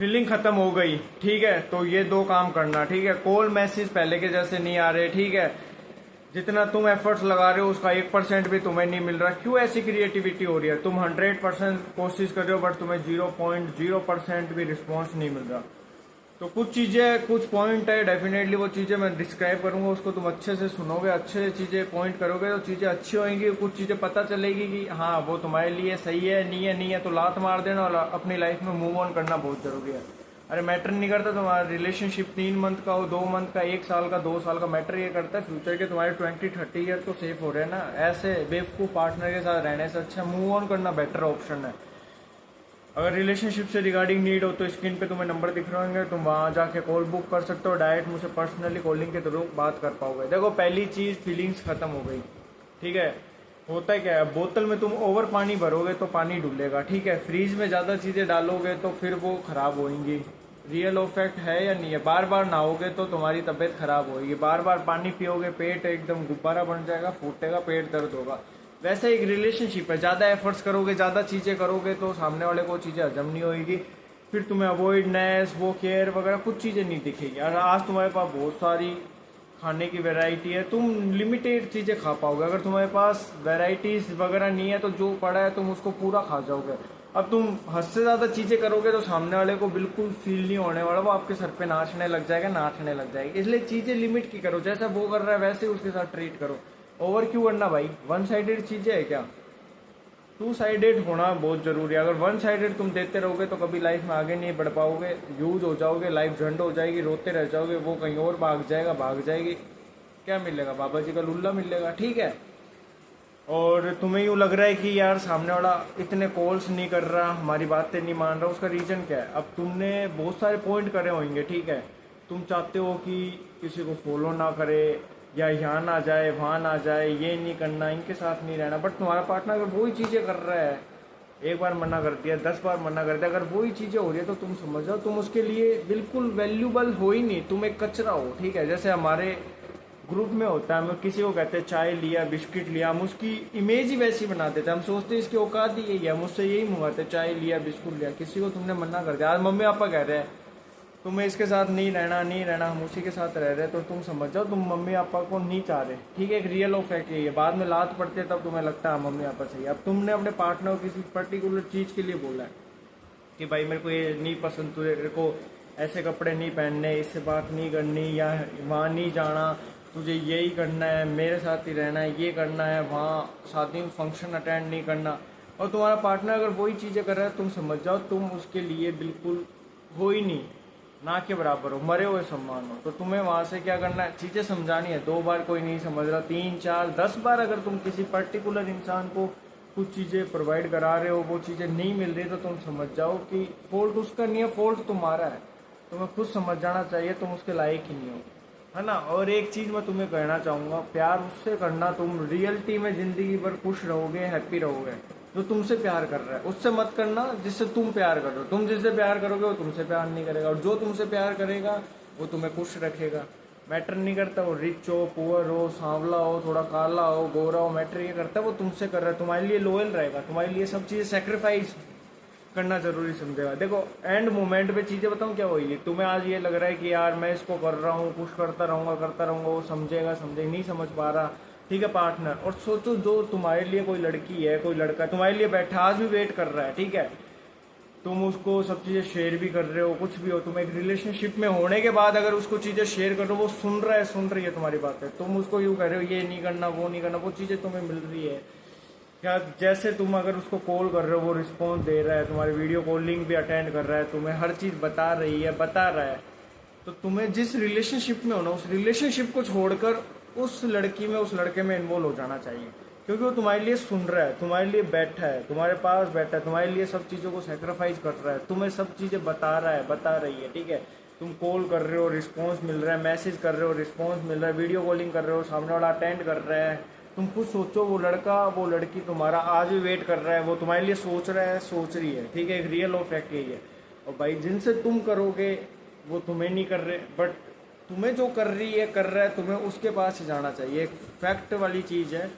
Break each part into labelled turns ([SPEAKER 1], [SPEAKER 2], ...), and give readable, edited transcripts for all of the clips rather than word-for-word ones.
[SPEAKER 1] Feeling खत्म हो गई, ठीक है, तो ये दो काम करना, ठीक है। कॉल मैसेज पहले के जैसे नहीं आ रहे, ठीक है। जितना तुम एफर्ट्स लगा रहे हो उसका 1% भी तुम्हें नहीं मिल रहा। क्यों ऐसी क्रिएटिविटी हो रही है? तुम 100% कोशिश कर रहे हो बट तुम्हें 0.0% भी रिस्पॉन्स नहीं मिल रहा। तो कुछ चीजें, कुछ पॉइंट है, डेफिनेटली वो चीजें मैं डिस्क्राइब करूंगा, उसको तुम अच्छे से सुनोगे, अच्छे से चीजें पॉइंट करोगे तो चीजें अच्छी होंगी। कुछ चीजें पता चलेगी कि हाँ वो तुम्हारे लिए सही है, नहीं है, नहीं है तो लात मार देना और अपनी लाइफ में मूव ऑन करना बहुत जरूरी है। अरे मैटर नहीं करता तुम्हारा रिलेशनशिप 3 मंथ का हो, 2 मंथ का, 1 साल का, 2 साल का, मैटर ये करता है फ्यूचर के तुम्हारे 20-30 ईयर तो सेफ हो रहे हैं ना। ऐसे बेवकूफ पार्टनर के साथ रहने से अच्छा मूव ऑन करना बेटर ऑप्शन है। अगर रिलेशनशिप से रिगार्डिंग नीड हो तो स्क्रीन पे तुम्हें नंबर दिख रहे होंगे, तुम वहां जाके कॉल बुक कर सकते हो, डायरेक्ट मुझसे पर्सनली कॉलिंग के थ्रू बात कर पाओगे। देखो पहली चीज फीलिंग्स खत्म हो गई, ठीक है। होता है क्या है, बोतल में तुम ओवर पानी भरोगे तो पानी डुलेगा, ठीक है। फ्रीज में ज्यादा चीजें डालोगे तो फिर वो खराब होंगी। रियल इफेक्ट है या नहीं है? बार बार नहाओगे तो तुम्हारी तबीयत खराब होगी, बार बार पानी पियोगे पेट एकदम गुब्बारा बन जाएगा, फूटेगा, पेट दर्द होगा। वैसे एक रिलेशनशिप है, ज्यादा एफर्ट्स करोगे, ज्यादा चीजें करोगे तो सामने वाले को चीजें हजम नहीं होगी, फिर तुम्हें अवॉइडनेस, वो केयर वगैरह कुछ चीजें नहीं दिखेगी। और आज तुम्हारे पास बहुत सारी खाने की वैरायटी है, तुम लिमिटेड चीजें खा पाओगे। अगर तुम्हारे पास वैरायटीज वगैरह नहीं है तो जो पड़ा है तुम उसको पूरा खा जाओगे। अब तुम हद से ज्यादा चीजें करोगे तो सामने वाले को बिल्कुल फील नहीं होने वाला, वो आपके सर पे नाचने लग जाएगा, नाचने लग जाएगी। इसलिए चीजें लिमिट की करो, जैसा वो कर रहा है वैसे उसके साथ ट्रीट करो। ओवर क्यों करना भाई? वन साइडेड चीजें है क्या? टू साइडेड होना बहुत जरूरी है। अगर वन साइडेड तुम देते रहोगे तो कभी लाइफ में आगे नहीं बढ़ पाओगे, यूज हो जाओगे, लाइफ झंड हो जाएगी, रोते रह जाओगे, वो कहीं और भाग जाएगा, भाग जाएगी, क्या मिलेगा? बाबा जी का लुल्ला मिलेगा, ठीक है। और तुम्हें यूँ लग रहा है कि यार सामने वाला इतने कॉल्स नहीं कर रहा, हमारी बातें नहीं मान रहा, उसका रीजन क्या है? अब तुमने बहुत सारे पॉइंट करे होंगे, ठीक है। तुम चाहते हो कि किसी को फॉलो ना करे, या यहाँ ना जाए, वहाँ ना जाए, ये नहीं करना, इनके साथ नहीं रहना, बट तुम्हारा पार्टनर अगर वही चीजें कर रहा है, एक बार मना कर दिया, 10 बार मना कर दिया, अगर वही चीजें हो रही है तो तुम समझ जाओ तुम उसके लिए बिल्कुल वैल्यूबल हो ही नहीं, तुम एक कचरा हो, ठीक है। जैसे हमारे ग्रुप में होता है, हम किसी को कहते हैं चाय लिया, बिस्किट लिया, हम उसकी इमेज ही वैसी बना देते हैं, हम सोचते हैं इसकी औकात ही यही है, मुझसे यही मंगाते, चाय लिया, बिस्कुट लिया। किसी को तुमने मना कर दिया, आज मम्मी पापा कह रहे हैं तुम्हें इसके साथ नहीं रहना, नहीं रहना, हम उसी के साथ रह रहे, तो तुम समझ जाओ तुम मम्मी पापा को नहीं चाह रहे, ठीक है। एक रियल ऑफ फैक्ट यही है। बाद में लात पड़ती है तब तुम्हें लगता है मम्मी पापा सही। अब तुमने अपने पार्टनर को किसी पर्टिकुलर चीज के लिए बोला है कि भाई मेरे को ये नहीं पसंद, तुझे को ऐसे कपड़े नहीं पहनने, इससे बात नहीं करनी, या वहाँ नहीं जाना, तुझे यही करना है, मेरे साथ ही रहना है, ये करना है, वहाँ शादी में फंक्शन अटेंड नहीं करना, और तुम्हारा पार्टनर अगर वही चीज़ें कर रहा है, तुम समझ जाओ तुम उसके लिए बिल्कुल हो ही नहीं, ना के बराबर हो, मरे हुए सम्मान हो। तो तुम्हें वहाँ से क्या करना है? चीज़ें समझानी है। 2 बार कोई नहीं समझ रहा, 3, 4, 10 बार अगर तुम किसी पर्टिकुलर इंसान को कुछ चीज़ें प्रोवाइड करा रहे हो, वो चीज़ें नहीं मिल रही, तो तुम समझ जाओ कि फॉल्ट उसका नहीं है, फॉल्ट तुम्हारा है। तुम्हें खुद समझ जाना चाहिए तुम उसके लायक ही नहीं हो, है ना। और एक चीज़ मैं तुम्हें कहना चाहूँगा, प्यार उससे करना तुम रियलिटी में ज़िंदगी भर खुश रहोगे, हैप्पी रहोगे। जो तुमसे प्यार कर रहा है उससे मत करना जिससे तुम प्यार कर रहे हो। तुम जिससे प्यार करोगे वो तुमसे प्यार नहीं करेगा, और जो तुमसे प्यार करेगा वो तुम्हें खुश रखेगा। मैटर नहीं करता वो रिच हो, पुअर हो, सांवला हो, थोड़ा काला हो, गोरा हो, मैटर ये करता है वो तुमसे कर रहा है, तुम्हारे लिए लोयल रहेगा, तुम्हारे लिए सब चीज़ें सेक्रीफाइस करना जरूरी समझेगा। देखो एंड मोमेंट पे चीजें बताऊं क्या होगी, तुम्हें आज ये लग रहा है कि यार मैं इसको कर रहा हूँ, कुछ करता रहूंगा, वो समझेगा, नहीं समझ पा रहा, ठीक है पार्टनर। और सोचो जो तुम्हारे लिए कोई लड़की है, कोई लड़का तुम्हारे लिए बैठा आज भी वेट कर रहा है, ठीक है। तुम उसको सब चीजें शेयर भी कर रहे हो, कुछ भी हो, तुम एक रिलेशनशिप में होने के बाद अगर उसको चीजें शेयर करो, वो सुन रहा है, सुन रही है तुम्हारी बातें, तुम उसको यूँ कह रहे हो ये नहीं करना, वो नहीं करना, वो चीजें तुम्हें मिल रही है क्या? जैसे तुम अगर उसको कॉल कर रहे हो वो रिस्पॉन्स दे रहा है, तुम्हारी वीडियो कॉलिंग भी अटेंड कर रहा है, तुम्हें हर चीज बता रही है, बता रहा है, तो तुम्हें जिस रिलेशनशिप में होना, उस रिलेशनशिप को छोड़कर उस लड़की में, उस लड़के में इन्वॉल्व हो जाना चाहिए, क्योंकि वो तुम्हारे लिए सुन रहा है, तुम्हारे लिए बैठा है, तुम्हारे पास बैठा है, तुम्हारे लिए सब चीज़ों को सेक्रीफाइस कर रहा है, तुम्हें सब चीज़ें बता रहा है, बता रही है, ठीक है। तुम कॉल कर रहे हो, रिस्पॉन्स मिल रहा है, मैसेज कर रहे हो, रिस्पॉन्स मिल रहा है, वीडियो कॉलिंग कर रहे हो, सामने वाला अटेंड कर रहा है। तुम खुद सोचो, वो लड़का, वो लड़की तुम्हारा आज भी वेट कर रहा है, वो तुम्हारे लिए सोच रहा है, सोच रही है, ठीक है। एक रियल ऑफ फैक्ट यही है। और भाई जिनसे तुम करोगे वो तुम्हें नहीं कर रहे, बट तुम्हें जो कर रही है, कर रहा है, तुम्हें उसके पास ही जाना चाहिए। एक फैक्ट वाली चीज़ है,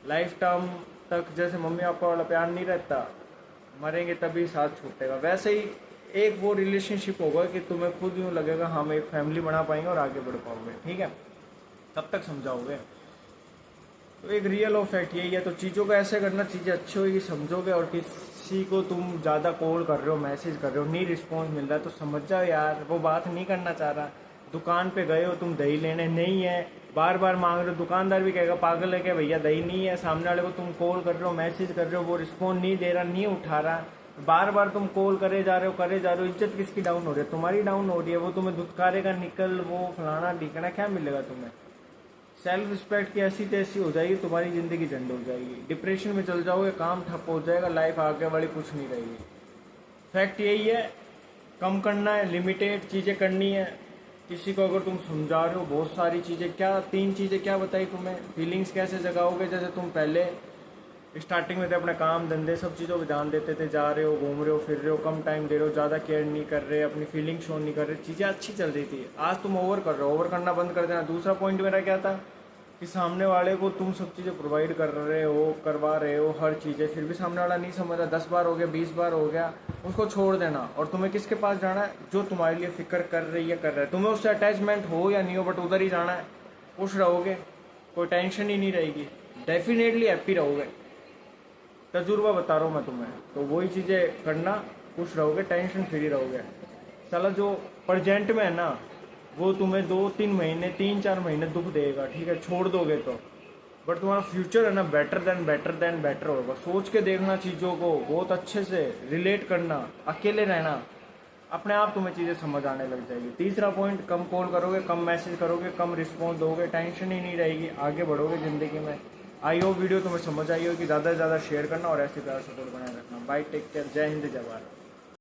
[SPEAKER 1] लाइफ टाइम तक जैसे मम्मी पापा वाला प्यार नहीं रहता, मरेंगे तभी साथ छूटेगा, वैसे ही एक वो रिलेशनशिप होगा कि तुम्हें खुद यूँ लगेगा हम एक फैमिली बना पाएंगे और आगे बढ़ पाओगे, ठीक है। तब तक समझाओगे। तो एक रियल ऑफ फैक्ट यही है। तो चीज़ों को ऐसे करना, चीज़ें अच्छी होगी, समझोगे। और किसी को तुम ज़्यादा कॉल कर रहे हो, मैसेज कर रहे हो, नहीं रिस्पॉन्स मिल रहा है, तो समझ जाओ यार वो बात नहीं करना चाह रहा। दुकान पे गए हो तुम दही लेने, नहीं है, बार बार मांग रहे हो, दुकानदार भी कहेगा पागल है क्या भैया दही नहीं है। सामने वाले को तुम कॉल कर रहे हो, मैसेज कर रहे हो, वो रिस्पॉन्स नहीं दे रहा, नहीं उठा रहा, बार बार तुम कॉल करे जा रहे हो, इज्जत किसकी डाउन हो रही है? तुम्हारी डाउन हो रही है। वो तुम्हें धुतकारेगा, निकल, वो फलाना ढिकना, क्या मिलेगा तुम्हें? सेल्फ रिस्पेक्ट की ऐसी तैसी हो जाएगी, तुम्हारी जिंदगी झंड हो जाएगी, डिप्रेशन में चल जाओगे, काम ठप हो जाएगा, लाइफ आगे वाली कुछ नहीं रहेगी। फैक्ट यही है, कम करना है, लिमिटेड चीज़ें करनी है। किसी को अगर तुम समझा रहे हो बहुत सारी चीज़ें, क्या 3 चीज़ें क्या बताई तुम्हें? फीलिंग्स कैसे जगाओगे? जैसे तुम पहले स्टार्टिंग में थे, अपने काम धंधे सब चीज़ों पर ध्यान देते थे, जा रहे हो, घूम रहे हो, फिर रहे हो, कम टाइम दे रहे हो, ज़्यादा केयर नहीं कर रहे, अपनी फीलिंग शो नहीं कर रहे, चीज़ें अच्छी चल रही थी। आज तुम ओवर कर रहे हो, ओवर करना बंद कर देना। दूसरा पॉइंट मेरा क्या था कि सामने वाले को तुम सब चीज़ें प्रोवाइड कर रहे हो, करवा रहे हो हर चीज़ें, फिर भी सामने वाला नहीं समझ रहा, 10 बार हो गया, 20 बार हो गया, उसको छोड़ देना। और तुम्हें किसके पास जाना है? जो तुम्हारे लिए फिक्र कर रही है, कर रहा है। तुम्हें उससे अटैचमेंट हो या नहीं हो, बट उधर ही जाना है। खुश रहोगे, कोई टेंशन ही नहीं रहेगी, डेफिनेटली हैप्पी रहोगे। तजुर्बा बता रहा हूँ मैं तुम्हें। तो वही चीज़ें करना, खुश रहोगे, टेंशन फ्री रहोगे। साला जो प्रेजेंट में है ना, वो तुम्हें 2-3 महीने, 3-4 महीने दुख देगा, ठीक है, छोड़ दोगे तो। बट तुम्हारा फ्यूचर है ना, बेटर होगा। सोच के देखना चीज़ों को, बहुत अच्छे से रिलेट करना, अकेले रहना, अपने आप तुम्हें चीज़ें समझ आने लग जाएगी। तीसरा पॉइंट, कम कॉल करोगे, कम मैसेज करोगे, कम रिस्पॉन्स दोगे, टेंशन ही नहीं रहेगी, आगे बढ़ोगे ज़िंदगी में। आई हो वीडियो तुम्हें समझ आई हो कि ज़्यादा से ज़्यादा शेयर करना और ऐसे प्यार सपोर्ट बनाए रखना। बाय, टेक केयर, जय हिंद, जय भारत।